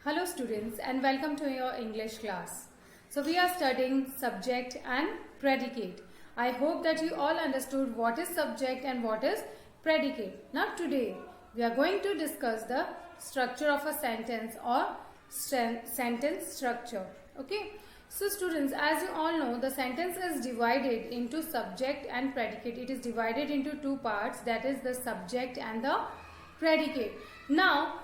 Hello students and welcome to your English class. So we are studying subject and predicate. I hope that you all understood what is subject and what is predicate. Now today we are going to discuss the structure of a sentence or sentence structure. Okay. So students, as you all know, the sentence is divided into subject and predicate. It is divided into two parts, that is the subject and the predicate. Now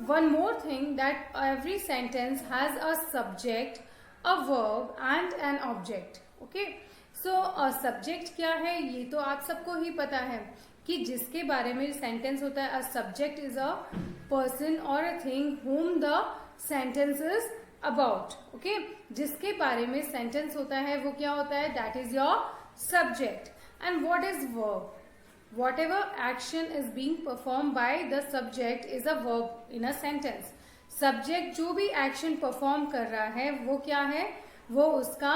one more thing, that every sentence has a subject, a verb and an object. Okay, so subject क्या है ये तो आप सबको ही पता है कि जिसके बारे में सेंटेंस होता है. A subject is a person और a thing whom the sentence is about. Okay, जिसके बारे में सेंटेंस होता है वो क्या होता है, that is your subject. And what is verb? Whatever action is being performed by the subject is a verb in a sentence. Subject जो भी action perform कर रहा है वो क्या है, वो उसका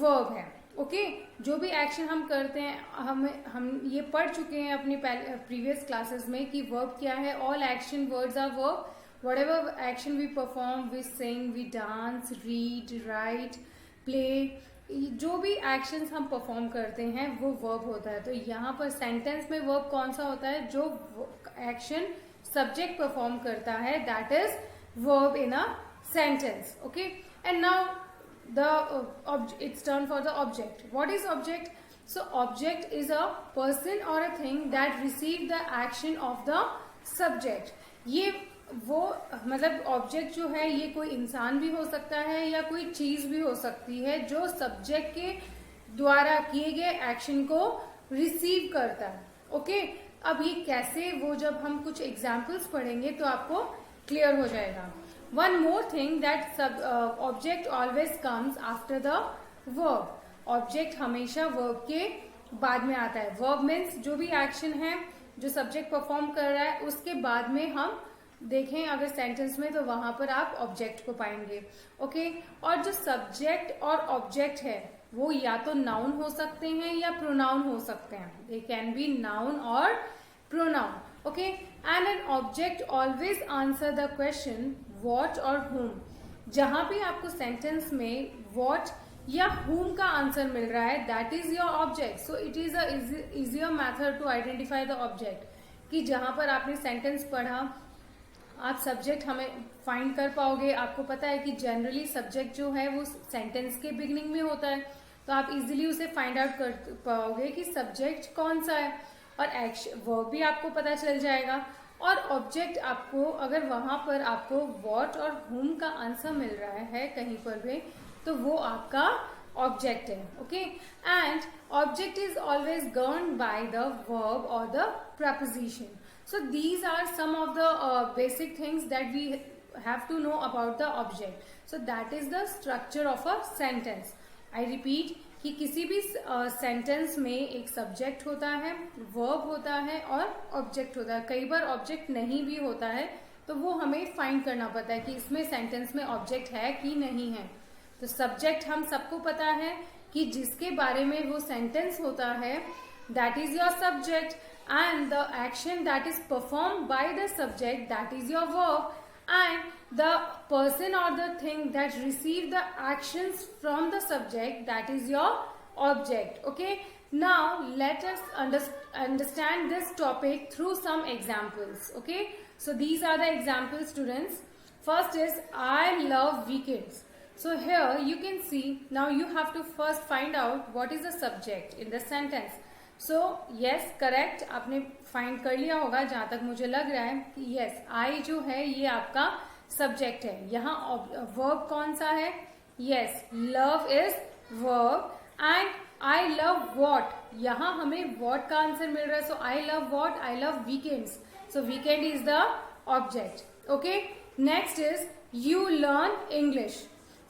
verb है. ओके, जो भी action हम करते हैं, हम ये पढ़ चुके हैं अपनी previous classes में कि verb क्या है. All action words are verb. Whatever action we perform, we sing, we dance, read, write, play, जो भी एक्शंस हम परफॉर्म करते हैं वो वर्ब होता है. तो यहाँ पर सेंटेंस में वर्ब कौन सा होता है, जो एक्शन सब्जेक्ट परफॉर्म करता है, that is verb in a sentence. Okay, and now the it's turn for the object. What is object? So object is a person और a thing that receive the action of the subject. ये वो मतलब object जो है ये कोई इंसान भी हो सकता है या कोई चीज भी हो सकती है जो सब्जेक्ट के द्वारा किए गए एक्शन को रिसीव करता है. ओके, अब ये कैसे, वो जब हम कुछ एग्जांपल्स पढ़ेंगे तो आपको क्लियर हो जाएगा. One more thing, that object always comes after the verb. Object हमेशा वर्ब के बाद में आता है. वर्ब मीन्स जो भी एक्शन है जो सब्जेक्ट परफॉर्म कर रहा है उसके बाद में हम देखें अगर सेंटेंस में तो वहां पर आप ऑब्जेक्ट को पाएंगे. ओके, और जो सब्जेक्ट और ऑब्जेक्ट है वो या तो नाउन हो सकते हैं या प्रोनाउन हो सकते हैं. दे कैन बी नाउन और pronoun. Okay, and an object always answer the question what और whom. जहां भी आपको सेंटेंस में व्हाट या whom का आंसर मिल रहा है, that is your object. So it is a easier method to identify the object. कि जहां पर आपने सेंटेंस पढ़ा आप सब्जेक्ट हमें फाइंड कर पाओगे. आपको पता है कि जनरली सब्जेक्ट जो है वो सेंटेंस के बिगिनिंग में होता है, तो आप इजीली उसे फाइंड आउट कर पाओगे कि सब्जेक्ट कौन सा है. और एक्शन वर्ब भी आपको पता चल जाएगा. और ऑब्जेक्ट आपको अगर वहां पर आपको व्हाट और whom का आंसर मिल रहा है कहीं पर भी, तो वो आपका ऑब्जेक्ट है. Okay, and object is always governed by the verb और the preposition. So these are some of the basic things that we have to know about the object. So that is the structure of a sentence. I repeat कि किसी भी sentence में एक subject होता है, verb होता है और ऑब्जेक्ट होता है. कई बार ऑब्जेक्ट नहीं भी होता है तो वो हमें फाइंड करना पड़ता है कि इसमें सेंटेंस में ऑब्जेक्ट है कि नहीं है. तो सब्जेक्ट हम सबको पता है कि जिसके बारे में वो सेंटेंस होता है, that is your subject, and the action that is performed by the subject, that is your verb, and the person or the thing that receive the actions from the subject, that is your object. Okay, now let us understand this topic through some examples. Okay, so these are the examples, students. First is I love weekends. So here you can see, now you have to first find out what is the subject in the sentence. So yes, correct, आपने find कर लिया होगा जहां तक मुझे लग रहा है कि यस, आई जो है ये आपका सब्जेक्ट है. यहाँ वर्ब कौन सा है? Yes, love is verb. And I love what, यहाँ हमें वॉट का आंसर मिल रहा है. So I love what, I love weekends. So weekend is the object. Okay, next is you learn English.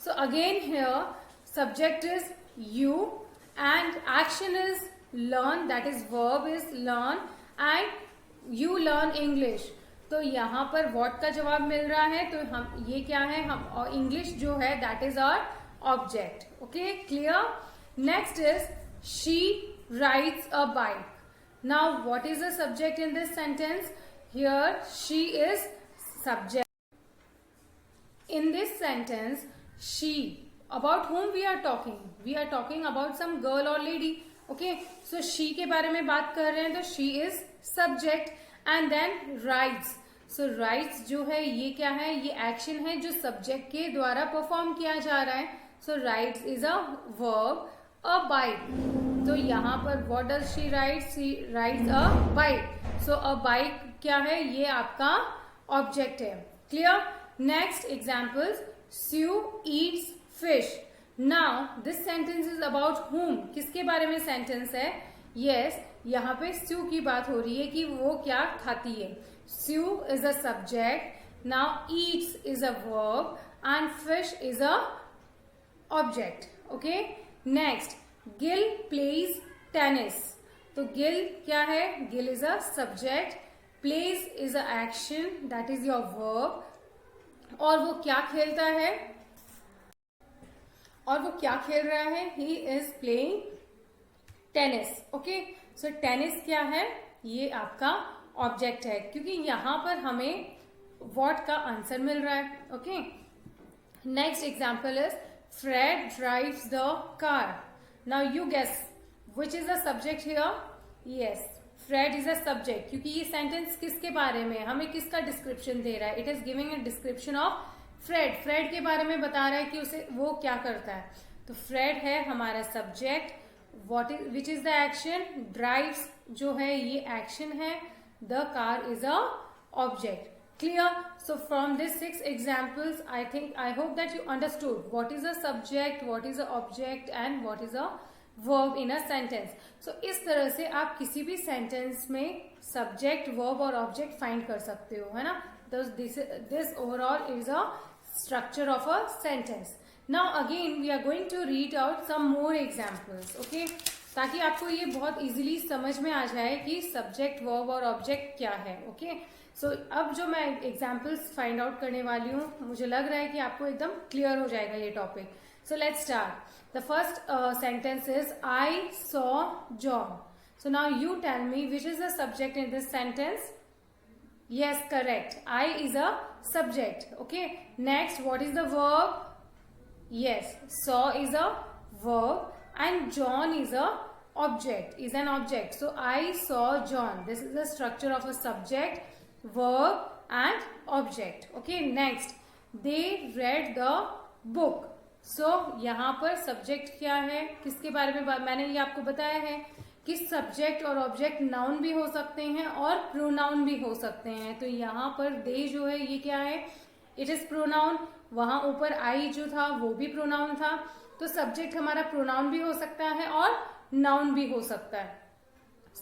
So again here subject is you and action is learn, that is verb is learn, and you learn English. तो यहाँ पर what का जवाब मिल रहा है, तो हम ये क्या है, हम इंग्लिश जो है that is our object. Okay, clear? Next is she rides a bike. Now what is the subject in this sentence? Here she is subject. In this sentence, she, about whom we are talking? We are talking about some girl or lady. Okay, so she के बारे में बात कर रहे हैं, तो she is subject. And then rides. So rides जो है ये क्या है? ये action है जो subject के द्वारा perform किया जा रहा है. So rides is a verb. A bike. तो यहाँ पर what does she ride? She rides a bike. So a bike क्या है? ये आपका object है. Clear? Next examples. Sue eats fish. Now this sentence is about whom? किसके बारे में sentence है? Yes, यहाँ पे Sue की बात हो रही है कि वो क्या खाती है. Sue is a subject. Now eats is a verb and fish is a object. Okay. Next, Gil plays tennis. तो Gil क्या है? Gil is a subject. Plays is a action, that is your verb. और वो क्या खेलता है? और वो क्या खेल रहा है? He is playing tennis. Okay. So tennis क्या है? ये आपका ऑब्जेक्ट है, क्योंकि यहां पर हमें what का आंसर मिल रहा है. Okay. Next example is Fred drives the car. Now you guess which is the subject here? Yes, Fred is a subject, क्योंकि ये sentence किसके बारे में, हमें किसका description दे रहा है? It is giving a description of Fred. Fred के बारे में बता रहा है कि उसे वो क्या करता है. तो Fred है हमारा subject. Which is the action? Drives जो है ये action है. The car is a object. Clear? So from these 6 examples, I hope that you understood what is a subject, what is a object and what is a verb in a sentence. So इस तरह से आप किसी भी sentence में subject, verb और object find कर सकते हो, है ना? This overall is a structure of a sentence. Now again we are going to read out some more examples. Okay? ताकि आपको ये बहुत easily समझ में आ जाए कि subject, verb और object क्या है. Okay? So अब जो मैं examples find out करने वाली हूँ, मुझे लग रहा है कि आपको एकदम clear हो जाएगा ये topic. So let's start. The first sentence is I saw John. So now you tell me which is the subject in this sentence. Yes, correct. I is a subject. Okay. Next, what is the verb? Yes, saw is a verb and John is a object, is an object. So I saw John. This is the structure of a subject, verb and object. Okay. Next, they read the book. So यहाँ पर subject क्या है, किसके बारे में मैंने ये आपको बताया है कि subject और object noun भी हो सकते हैं और pronoun भी हो सकते हैं. तो यहाँ पर they जो है ये क्या है? It is pronoun. वहां ऊपर I जो था वो भी pronoun था. तो subject हमारा pronoun भी हो सकता है और noun भी हो सकता है.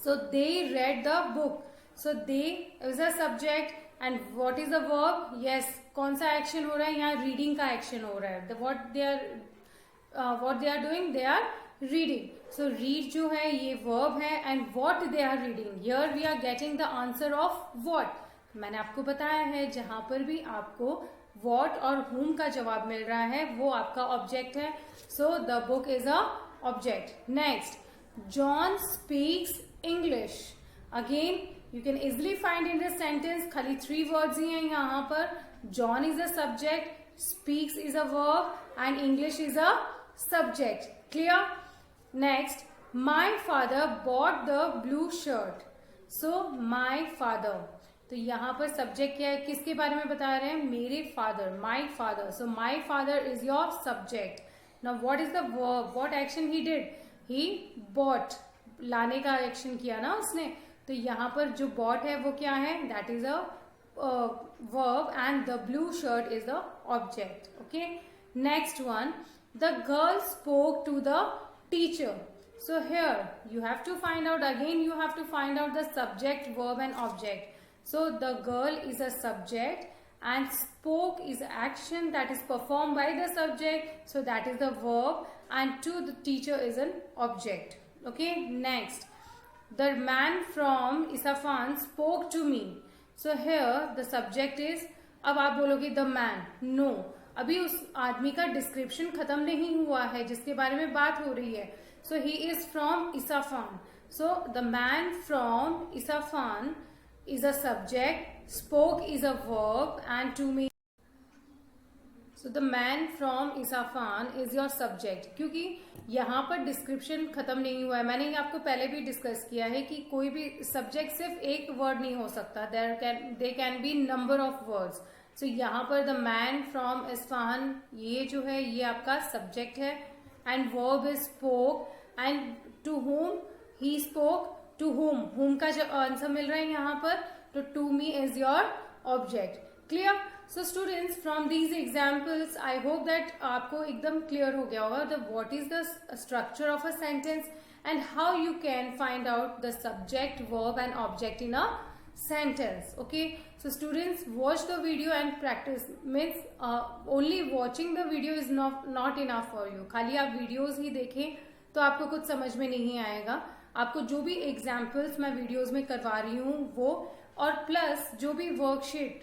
So they read the book. So they is a subject and what is the verb? Yes, कौन सा action हो रहा है? यहाँ reading का action हो रहा है. What they are doing? They are reading. So read जो है ये verb है and what they are reading. Here we are getting the answer of what. मैंने आपको बताया है जहां पर भी आपको what और whom का जवाब मिल रहा है वो आपका object है. So the book is a object. Next, John speaks English. Again, you can easily find in this sentence खाली 3 words ही हैं यहाँ पर. John is a subject, speaks is a verb and English is a subject. Clear? Next, my father bought the blue shirt. So my father. तो यहाँ पर subject क्या है, किसके बारे में बता रहे हैं? मेरे father, my father. So my father is your subject. Now what is the verb? What action he did? He bought. लाने का action किया ना उसने. तो यहाँ पर जो bought है वो क्या है? That is a verb and the blue shirt is the object. Okay. Next one, the girl spoke to the teacher. So here you have to find out again. You have to find out the subject, verb and object. So the girl is a subject and spoke is action that is performed by the subject. So that is the verb and to the teacher is an object. Okay. Next, the man from Isfahan spoke to me. So here the subject is, अब आप बोलोगे the man. No, अभी उस आदमी का description खत्म नहीं हुआ है जिसके बारे में बात हो रही है. So he is from Isfahan. So the man from Isfahan is a subject, spoke is a verb and to me so the man from Isfahan is your subject, क्योंकि यहाँ पर डिस्क्रिप्शन खत्म नहीं हुआ है. मैंने आपको पहले भी डिस्कस किया है कि कोई भी सब्जेक्ट सिर्फ एक वर्ड नहीं हो सकता, they can be number of words. So यहाँ पर द मैन फ्रॉम इस्फहान, ये जो है ये आपका सब्जेक्ट है. And verb is spoke, and to whom he spoke, to whom का जो आंसर मिल रहा है यहाँ पर, तो to me is your object. Clear? So students, from these examples I hope that आपको एकदम क्लियर हो गया होगा the what is the structure of a sentence and how you can find out the subject, verb and object in a sentence. Okay, so students, watch the video and practice. Means only watching the video is not enough for you. खाली आप videos ही देखें तो आपको कुछ समझ में नहीं आएगा. आपको जो भी एग्जाम्पल्स मैं वीडियोस में करवा रही हूँ वो, और प्लस जो भी worksheet,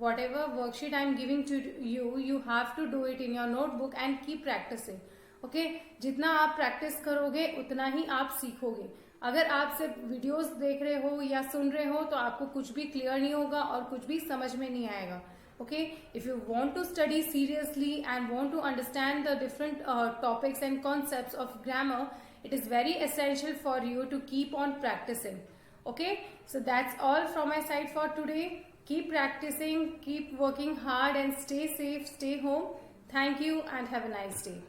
whatever worksheet I am giving to you, you have to do it in your notebook and keep practicing. Okay, जितना आप प्रैक्टिस करोगे उतना ही आप सीखोगे. अगर आप सिर्फ वीडियोस देख रहे हो या सुन रहे हो तो आपको कुछ भी क्लियर नहीं होगा और कुछ भी समझ में नहीं आएगा. Okay, if you want to study seriously and want to understand the different topics and concepts of grammar, it is very essential for you to keep on practicing. Okay, so that's all from my side for today. Keep practicing, keep working hard, and stay safe, stay home. Thank you and have a nice day.